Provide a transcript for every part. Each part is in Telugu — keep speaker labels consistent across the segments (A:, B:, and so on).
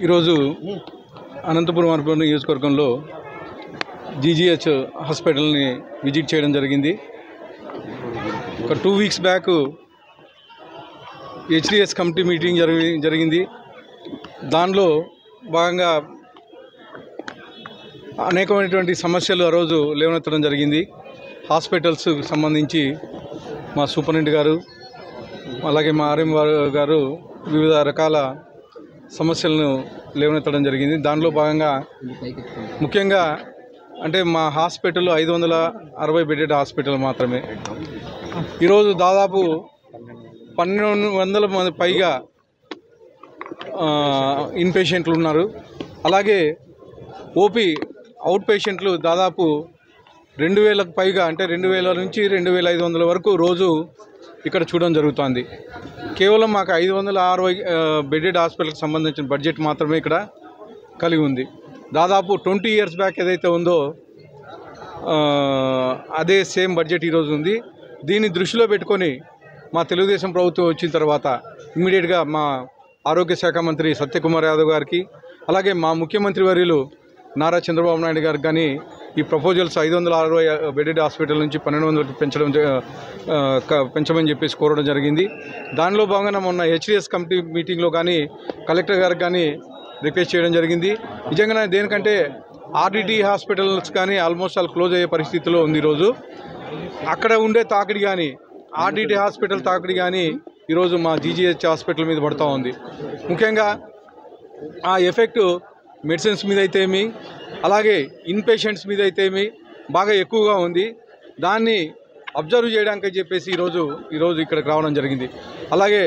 A: ఈరోజు అనంతపురం అర్బన్ నియోజకవర్గంలో జీజీహెచ్ హాస్పిటల్ని విజిట్ చేయడం జరిగింది. ఒక 2 weeks back HDS committee meeting జరిగింది. దానిలో భాగంగా అనేకమైనటువంటి సమస్యలు ఆ రోజు లేవనెత్తడం జరిగింది. హాస్పిటల్స్ సంబంధించి మా సూపరింటెండెంట్ గారు అలాగే మా ఆర్ఎం గారు వివిధ రకాల సమస్యలను లేవనెత్తడం జరిగింది. దానిలో భాగంగా ముఖ్యంగా అంటే మా హాస్పిటల్ 560 బెడెడ్ హాస్పిటల్ మాత్రమే. ఈరోజు దాదాపు 1200 మంది పైగా ఇన్ పేషెంట్లు ఉన్నారు. అలాగే ఓపీ అవుట్ పేషెంట్లు దాదాపు 2000కు పైగా, అంటే 2000 నుంచి 2500 వరకు రోజు ఇక్కడ చూడడం జరుగుతుంది. కేవలం మాకు 560 బెడెడ్ హాస్పిటల్కి సంబంధించిన బడ్జెట్ మాత్రమే ఇక్కడ కలిగి ఉంది. దాదాపు 20 ఇయర్స్ బ్యాక్ ఏదైతే ఉందో అదే సేమ్ బడ్జెట్ ఈరోజు ఉంది. దీన్ని దృష్టిలో పెట్టుకొని మా తెలుగుదేశం ప్రభుత్వం వచ్చిన తర్వాత ఇమ్మీడియట్గా మా ఆరోగ్య శాఖ మంత్రి సత్యకుమార్ యాదవ్ గారికి, అలాగే మా ముఖ్యమంత్రి వర్యులు నారా చంద్రబాబు నాయుడు గారికి కానీ ఈ ప్రపోజల్స్ 560 బెడెడ్ హాస్పిటల్ నుంచి 1200కి పెంచమని చెప్పేసి కోరడం జరిగింది. దానిలో భాగంగా మొన్న హెచ్డిఎస్ కమిటీ మీటింగ్లో కానీ కలెక్టర్ గారికి కానీ రిక్వెస్ట్ చేయడం జరిగింది. నిజంగానే దేనికంటే ఆర్డిటి హాస్పిటల్స్ కానీ ఆల్మోస్ట్ ఆల్ క్లోజ్ అయ్యే పరిస్థితిలో ఉంది. ఈరోజు అక్కడ ఉండే తాకిడి కానీ, ఆర్డిటి హాస్పిటల్ తాకిడి కానీ ఈరోజు మా జీజీహెచ్ హాస్పిటల్ మీద పడుతూ ఉంది. ముఖ్యంగా ఆ ఎఫెక్ట్ మెడిసిన్స్ మీద అయితేమి, అలాగే ఇన్ పేషెంట్స్ మీద అయితేమి బాగా ఎక్కువగా ఉంది. దాన్ని అబ్జర్వ్ చేయడానికి చెప్పేసి ఈరోజు ఇక్కడికి రావడం జరిగింది. అలాగే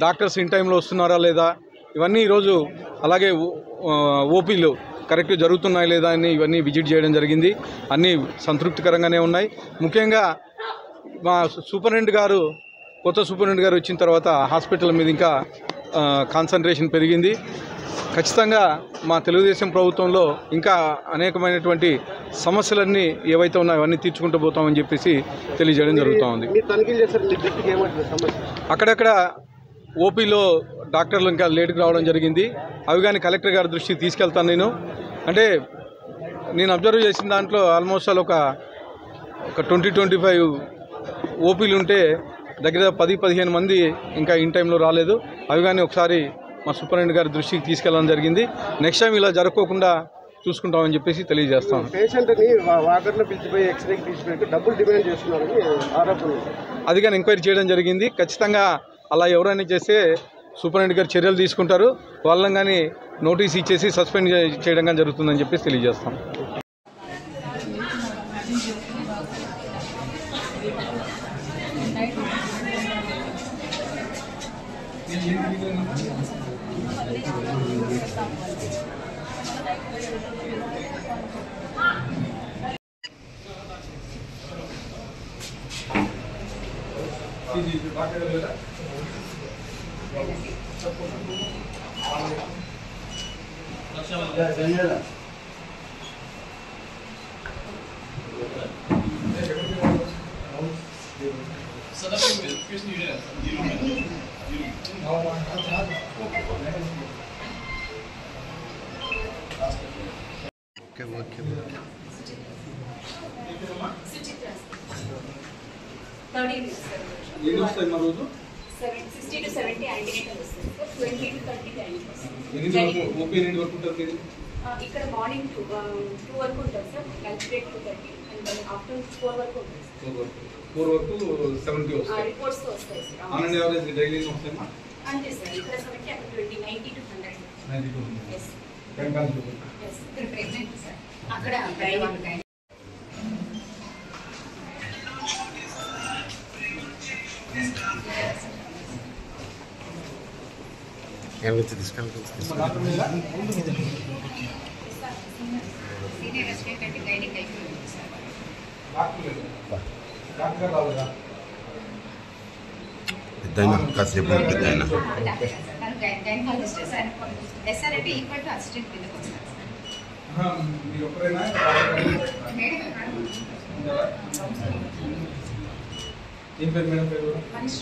A: డాక్టర్స్ ఇన్ టైంలో వస్తున్నారా లేదా ఇవన్నీ ఈరోజు, అలాగే ఓపీలు కరెక్ట్ జరుగుతున్నాయి లేదా అని ఇవన్నీ విజిట్ చేయడం జరిగింది. అన్నీ సంతృప్తికరంగానే ఉన్నాయి. ముఖ్యంగా మా సూపరింటెండెంట్ గారు, కొత్త సూపరింటెండెంట్ గారు వచ్చిన తర్వాత హాస్పిటల్ మీద ఇంకా కాన్సన్ట్రేషన్ పెరిగింది. ఖచ్చితంగా మా తెలుగుదేశం ప్రభుత్వంలో ఇంకా అనేకమైనటువంటి సమస్యలన్నీ ఏవైతే ఉన్నాయో అవన్నీ తీర్చుకుంటూ పోతామని చెప్పేసి తెలియజేయడం జరుగుతూ ఉంది. అక్కడక్కడ ఓపీలో డాక్టర్లు ఇంకా లేట్కి రావడం జరిగింది. అవి కానీ కలెక్టర్ గారి దృష్టికి తీసుకెళ్తాను. నేను అబ్జర్వ్ చేసిన దాంట్లో ఆల్మోస్ట్ ఆల్ ఒక 20-25 ఓపీలు ఉంటే దగ్గర 10-15 మంది ఇంకా ఇన్ టైంలో రాలేదు. అవి కానీ ఒకసారి మా సూపరింటెండెంట్ గారి దృష్టికి తీసుకెళ్ళడం జరిగింది. నెక్స్ట్ టైం ఇలా జరగకుండా చూసుకుంటామని చెప్పేసి తెలియజేస్తాం.
B: పేషెంట్ని వాకర్లో పిలిచిపోయి ఎక్స్రేకి తీసుకుని డబ్బులు డిమాండ్ చేస్తున్నారని ఆరోపణ. అది
A: కానీ ఎంక్వైరీ చేయడం జరిగింది. ఖచ్చితంగా అలా ఎవరైనా చేస్తే సూపరింటెండెంట్ గారు చర్యలు తీసుకుంటారు. వాళ్ళని కానీ నోటీస్ ఇచ్చేసి సస్పెండ్ చేయడం కానీ జరుగుతుందని చెప్పేసి తెలియజేస్తాం.
C: ఇక్కడ మార్నింగ్ 2 వరకు ఉంటుంది sir, lunch break 2:30 and afternoon 4 వరకు ఉంటుంది.
A: 4 వరకు 70 వస్తాయి.
C: రిపోర్ట్స్ వస్తాయి sir.
A: On and average daily వస్తాయి.
C: అంతే సార్, ఇక్కడ 70 అక్కడ 20, 90 to 100.
A: 92.
C: yes
A: yes
C: ఇక్కడ ప్రెగ్నెంట్ సార్, అక్కడ ప్రైవేట్ సీనియర్ రెసిడెంట్ అంటే గైనిక్ అయిపోయింది సార్.
D: పెద్దయినా కాసేపు పెద్దయినా
C: గైనకాలజిస్ట్ సార్. ఎస్ఆర్ అంటే ఈక్వల్ టు అసిస్టెంట్ కిందకి వస్తారు
A: ఏం పేరు మేడం? పేరు
C: మనీష్.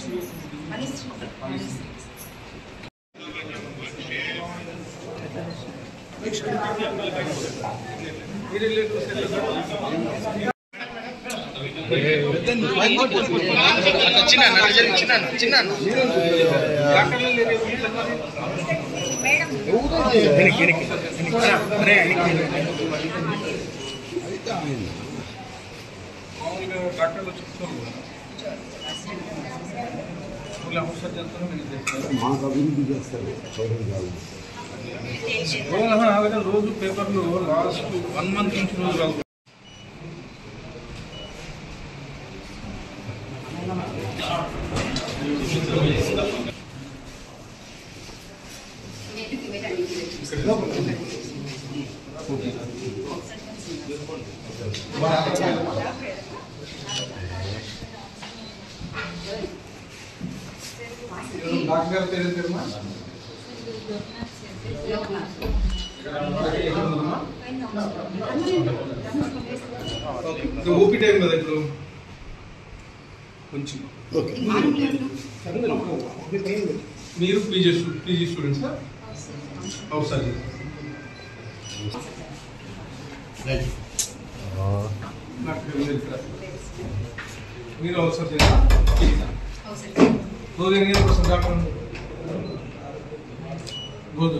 A: డాక్టర్లు చెప్తారు
D: మాకు అభివృద్ధి చేస్తారు
A: రోజు పేపర్లు లాస్ట్ 1 month నుంచి రోజు రాదు. డాక్టర్ పేరు పేరుమా ఓపీ టైం కదా ఇప్పుడు కొంచెం మీరు పీజీ స్టూడెంట్సా? అవును సార్. మీరు అవసరం రోజు ఎన్ని గంటలకు వస్తారు డాక్టర్? రోజు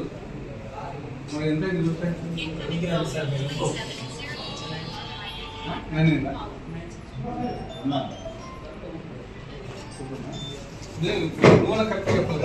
A: మరి ఎంత చూస్తాయి? కరెక్ట్గా చెప్పాలి.